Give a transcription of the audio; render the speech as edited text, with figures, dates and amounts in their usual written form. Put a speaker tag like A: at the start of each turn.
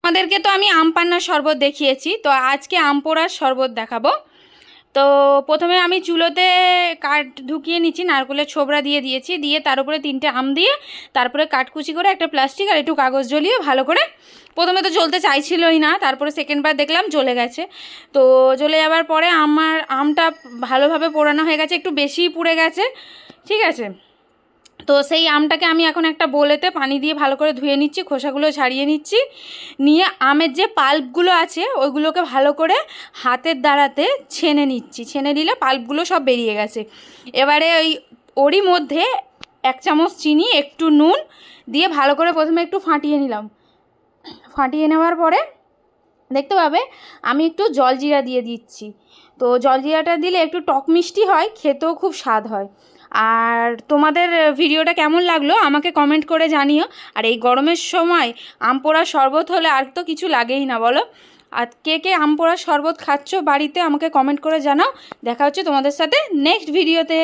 A: আমাদেরকে তো আমি আম পান্নার শরবত দেখিয়েছি, তো আজকে আম পোড়ার শরবত দেখাবো। তো প্রথমে আমি চুলোতে কাঠ ঢুকিয়ে নিচ্ছি, নারকেলের ছোবড়া দিয়ে দিয়েছি, দিয়ে তার উপরে 3টে আম দিয়ে তারপরে কাঠকুচি করে একটা প্লাস্টিক আর একটু কাগজ জ্বলিয়ে ভালো করে, প্রথমে তো জ্বলতে চাইছিলই না, তারপরে সেকেন্ডবার দেখলাম জ্বলে গেছে। তো জ্বলে যাওয়ার পরে আমার আমটা ভালোভাবে পোড়ানো হয়ে গেছে, একটু বেশিই পুড়ে গেছে, ঠিক আছে। তো সেই আমটাকে আমি এখন একটা বোলেতে পানি দিয়ে ভালো করে ধুয়ে নিচ্ছি, খোসাগুলো ছাড়িয়ে নিচ্ছি, নিয়ে আমের যে পাল্পগুলো আছে ওইগুলোকে ভালো করে হাতের দ্বারাতে ছেনে নিচ্ছি, ছেনে নিলে পাল্পগুলো সব বেরিয়ে গেছে। এবারে ওরই মধ্যে 1 চামচ চিনি, একটু নুন দিয়ে ভালো করে প্রথমে একটু ফাটিয়ে নিলাম। ফাটিয়ে নেওয়ার পরে দেখতে পাবে আমি একটু জলজিরা দিয়ে দিচ্ছি। তো জলজিরাটা দিলে একটু টক মিষ্টি হয়, খেতেও খুব স্বাদ হয়। আর তোমাদের ভিডিওটা কেমন লাগলো আমাকে কমেন্ট করে জানিও। আর এই গরমের সময় আম পোড়ার শরবত হলে আর তো কিছু লাগেই না, বলো। আর কে কে আম পোড়ার শরবত খাচ্ছ বাড়িতে আমাকে কমেন্ট করে জানাও। দেখা হচ্ছে তোমাদের সাথে নেক্সট ভিডিওতে।